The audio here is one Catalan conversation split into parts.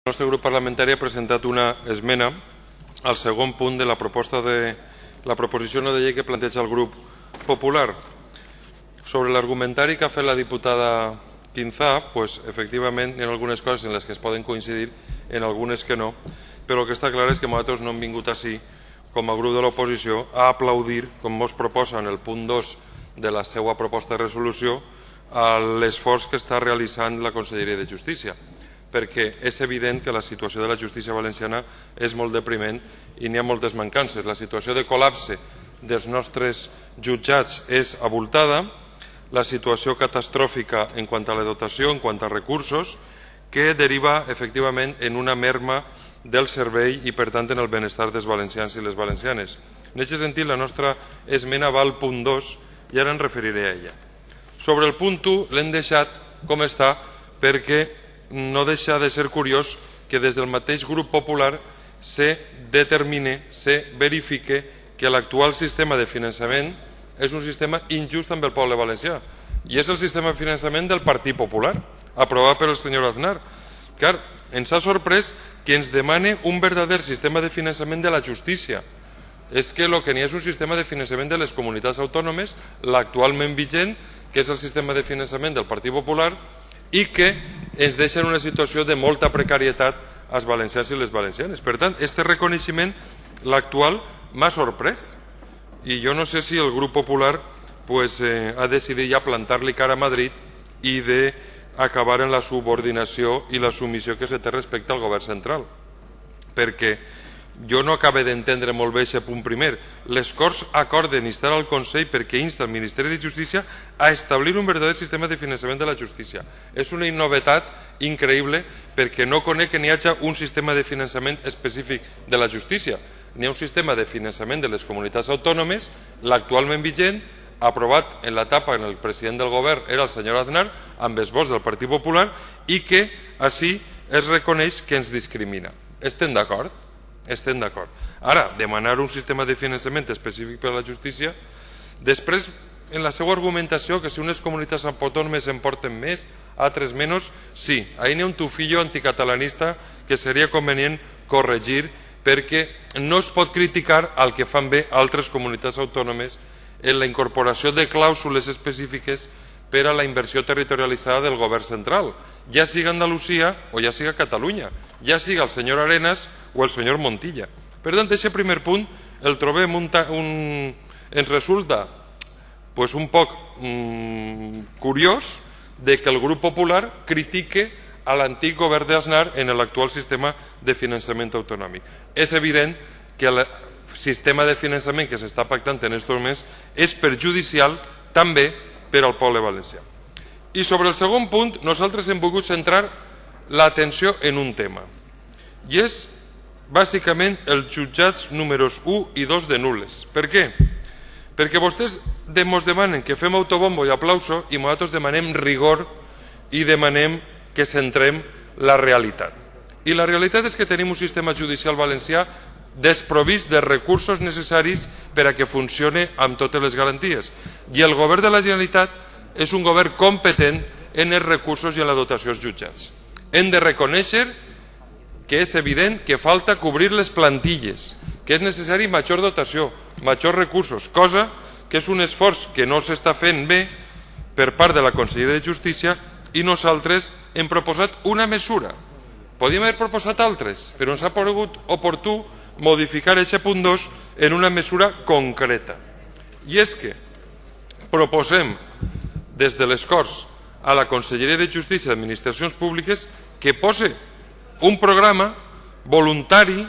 El nostre grup parlamentari ha presentat una esmena al segon punt de la proposició de llei que planteja el grup popular. Sobre l'argumentari que ha fet la diputada Quinzá, efectivament hi ha algunes coses en les que es poden coincidir, en algunes que no, però el que està clar és que nosaltres no hem vingut ací com a grup de l'oposició a aplaudir, com ens proposa en el punt 2 de la seva proposta de resolució, l'esforç que està realitzant la Conselleria de Justícia, perquè és evident que la situació de la justícia valenciana és molt depriment i n'hi ha moltes mancances. La situació de col·lapse dels nostres jutjats és abultada, la situació catastròfica en quant a la dotació, en quant a recursos, que deriva efectivament en una merma del servei i per tant en el benestar dels valencians i les valencianes. En aquest sentit, la nostra esmena va al punt 2 i ara em referiré a ella. Sobre el punt 1 l'hem deixat com està perquè no deixa de ser curiós que des del mateix grup popular se determine, se verifique que l'actual sistema de finançament és un sistema injust amb el poble valencià i és el sistema de finançament del Partit Popular, aprovat per el senyor Aznar. Clar, ens ha sorprès que ens demane un verdader sistema de finançament de la justícia. És que el que n'hi ha és un sistema de finançament de les comunitats autònomes, l'actualment vigent, que és el sistema de finançament del Partit Popular, i que ens deixa en una situació de molta precarietat als valencians i les valencianes. Per tant, aquest reconeixement, l'actual, m'ha sorprès. I jo no sé si el grup popular ha decidit ja plantar-li cara a Madrid i d'acabar en la subordinació i la submissió que se té respecte al govern central. Perquè jo no acabo d'entendre molt bé aquest punt primer. Les Corts acorden instar al Consell perquè insta al Ministeri de Justícia a establir un verdader sistema de finançament de la justícia. És una innovetat increïble perquè no conec que n'hi hagi un sistema de finançament específic de la justícia. N'hi ha un sistema de finançament de les comunitats autònomes, l'actualment vigent, aprovat en l'etapa en el president del govern era el senyor Aznar, amb els vots del Partit Popular, i que així es reconeix que ens discrimina. Estem d'acord? Estem d'acord. Ara, demanar un sistema de finançament específic per a la justícia, després, en la seva argumentació, que si unes comunitats autònomes en porten més, altres menys, sí, ahí n'hi ha un tufillo anticatalanista que seria convenient corregir perquè no es pot criticar el que fan bé altres comunitats autònomes en la incorporació de clàusules específiques per a la inversió territorialitzada del govern central, ja siga Andalusia o ja siga Catalunya, ja siga el senyor Arenas o el senyor Montilla. Per tant, aquest primer punt el trobem ens resulta un poc curiós de que el grup popular critique a l'antic govern d'Aznar en l'actual sistema de finançament autonòmic. És evident que el sistema de finançament que s'està pactant en aquests moments és perjudicial també per al poble valencià. I sobre el segon punt, nosaltres hem volgut centrar l'atenció en un tema, i és bàsicament els jutjats números 1 i 2 de nul·les. Per què? Perquè vostès ens demanen que fem autobombo i aplauso i nosaltres demanem rigor i demanem que centrem la realitat. I la realitat és que tenim un sistema judicial valencià desprovist de recursos necessaris per a que funcioni amb totes les garanties. I el govern de la Generalitat és un govern competent en els recursos i en la dotació dels jutjats. Hem de reconèixer que és evident que falta cobrir les plantilles, que és necessari major dotació, majors recursos, cosa que és un esforç que no s'està fent bé per part de la Conselleria de Justícia i nosaltres hem proposat una mesura. Podíem haver proposat altres, però ens ha paregut oportú modificar aquest punt 2 en una mesura concreta. I és que proposem des de les Corts a la Conselleria de Justícia i Administracions Públiques que posi un programa voluntari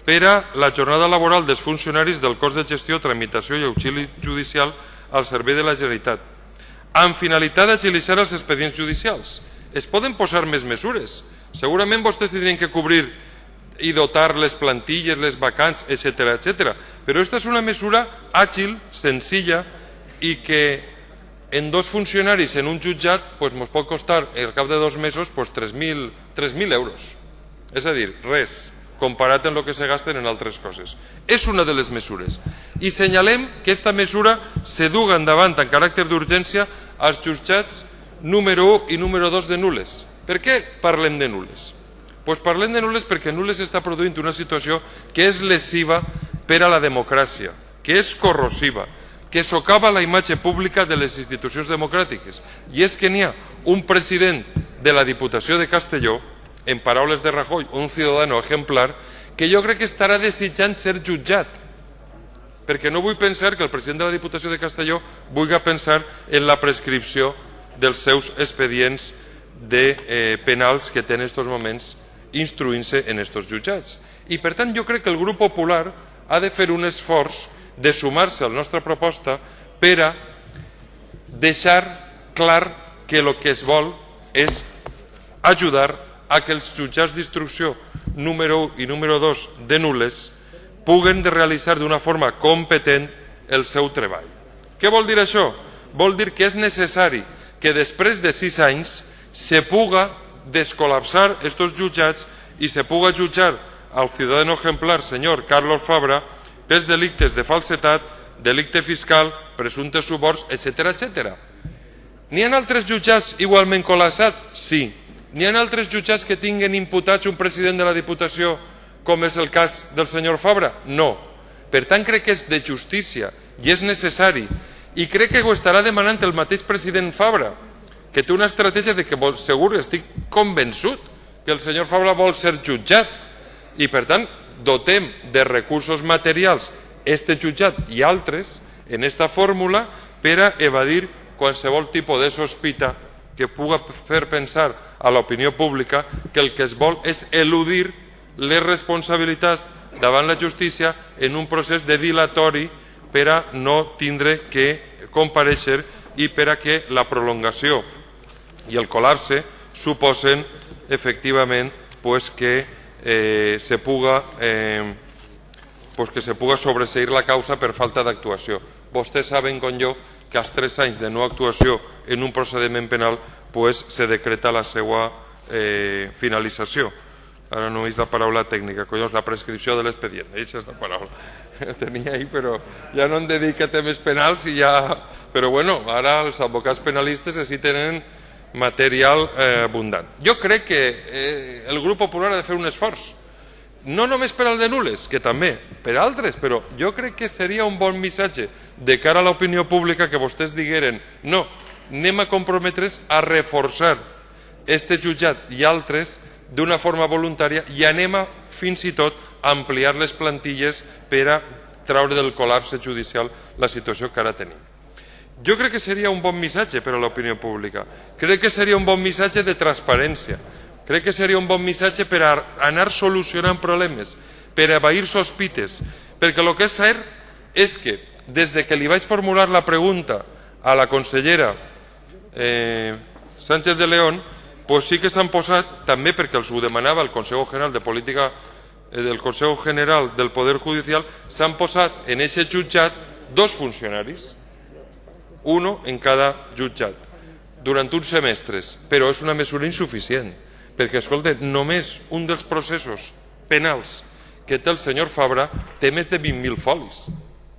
per a la jornada laboral dels funcionaris del cos de gestió, tramitació i auxili judicial al servei de la Generalitat, amb finalitat d'agilitzar els expedients judicials. Es poden posar més mesures. Segurament vostès tindrien que cobrir i dotar les plantilles, les vacants, etc. Però aquesta és una mesura àgil, senzilla i que en dos funcionaris en un jutjat ens pot costar al cap de 2 mesos 3.000 euros. És a dir, res, comparat amb el que se gasten en altres coses. És una de les mesures. I senyalem que aquesta mesura se duga endavant en caràcter d'urgència als jutjats número 1 i número 2 de nul·les. Per què parlem de nul·les? Doncs parlem de nul·les perquè nul·les està produint una situació que és lesiva per a la democràcia, que és corrosiva, que socava la imatge pública de les institucions democràtiques. I és que n'hi ha un president de la Diputació de Castelló, en paraules de Rajoy, un ciudadano ejemplar, que jo crec que estarà desitjant ser jutjat, perquè no vull pensar que el president de la Diputació de Castelló vulgui pensar en la prescripció dels seus expedients penals que té en aquests moments instruint-se en aquests jutjats. I per tant jo crec que el grup popular ha de fer un esforç de sumar-se a la nostra proposta per a deixar clar que el que es vol és ajudar a que els jutjats d'instrucció número 1 i número 2 de nul·les puguen realitzar d'una forma competent el seu treball. Què vol dir això? Vol dir que és necessari que després de 6 anys se puga descol·lapsar aquests jutjats i se puga jutjar al ciudadano ejemplar, senyor Carlos Fabra, pels delictes de falsetat, delicte fiscal, presumptes suborns, etc. N'hi ha altres jutjats igualment col·lapsats? Sí. N'hi ha altres jutjats que tinguen imputats un president de la Diputació, com és el cas del senyor Fabra? No. Per tant, crec que és de justícia i és necessari. I crec que ho estarà demanant el mateix president Fabra, que té una estratègia de que segur, estic convençut, que el senyor Fabra vol ser jutjat. I per tant, dotem de recursos materials este jutjat i altres en aquesta fórmula per a evadir qualsevol tipus de sospita que pugui fer pensar a l'opinió pública que el que es vol és eludir les responsabilitats davant la justícia en un procés de dilatori per a no tindre que comparèixer i per a que la prolongació i el col·lapse suposen efectivament que se puga sobreseir la causa per falta d'actuació. Vostès saben com jo que als 3 anys de no actuació en un procediment penal se decreta la seva finalització. Ara no és la paraula tècnica, collons, la prescripció de l'expedient. Aquesta és la paraula. Ho tenia ahí, però ja no em dedico a temes penals i ja... Però bueno, ara els advocats penalistes així tenen material abundant. Jo crec que el grup popular ha de fer un esforç, no només per al de nul·les, que també, per altres, però jo crec que seria un bon missatge de cara a l'opinió pública que vostès digueren no, anem a comprometre's a reforçar este jutjat i altres d'una forma voluntària i anem a fins i tot ampliar les plantilles per a traure del col·lapse judicial la situació que ara tenim. Jo crec que seria un bon missatge per a l'opinió pública. Crec que seria un bon missatge de transparència. Crec que seria un bon missatge per a anar solucionant problemes, per a evair sospites, perquè el que és cert és que des que li vaig formular la pregunta a la consellera Sánchez de León, sí que s'han posat, també perquè els ho demanava el Consejo General de Política del Consejo General del Poder Judicial, s'han posat en aquest jutjat 2 funcionaris, uno en cada jutjat, durant uns semestres, però és una mesura insuficient, perquè, escolta, només un dels processos penals que té el senyor Fabra té més de 20.000 folis.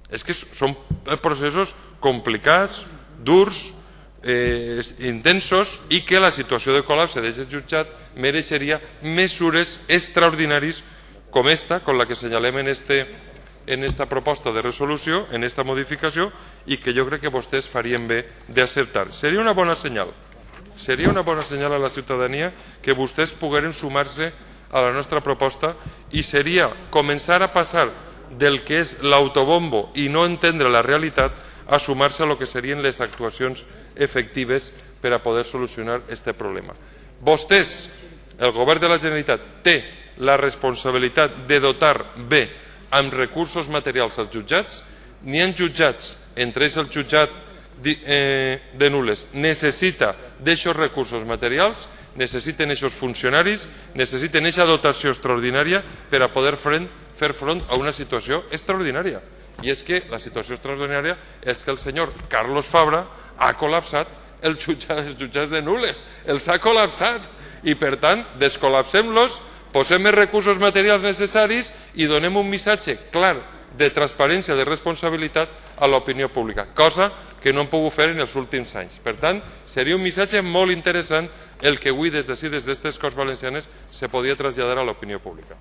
És que són processos complicats, durs, intensos, i que la situació de col·lapse d'aquest jutjat mereixeria mesures extraordinàries com esta, com la que assenyalem en esta proposta de resolució, en esta modificació, i que jo crec que vostès farien bé d'acceptar. Seria una bona senyal. Seria una bona senyal a la ciutadania que vostès pogueren sumar-se a la nostra proposta i seria començar a passar del que és l'autobombo i no entendre la realitat a sumar-se a lo que serien les actuacions efectives per a poder solucionar aquest problema. Vostès, el govern de la Generalitat, té la responsabilitat de dotar bé amb recursos materials als jutjats. N'hi ha jutjats, entre ells el jutjat de nul·les, necessita d'aixòs recursos materials, necessiten aquests funcionaris, necessiten aquesta dotació extraordinària per a poder fer front a una situació extraordinària. I és que la situació extraordinària és que el senyor Carlos Fabra ha col·lapsat els jutjats de nul·les, els ha col·lapsat, i per tant descol·lapsem-los, posem els recursos materials necessaris i donem un missatge clar de transparència, de responsabilitat a l'opinió pública, cosa que no han pogut fer en els últims anys. Per tant, seria un missatge molt interessant el que avui des d'ací, des d'estes Corts Valencianes, se podia traslladar a l'opinió pública.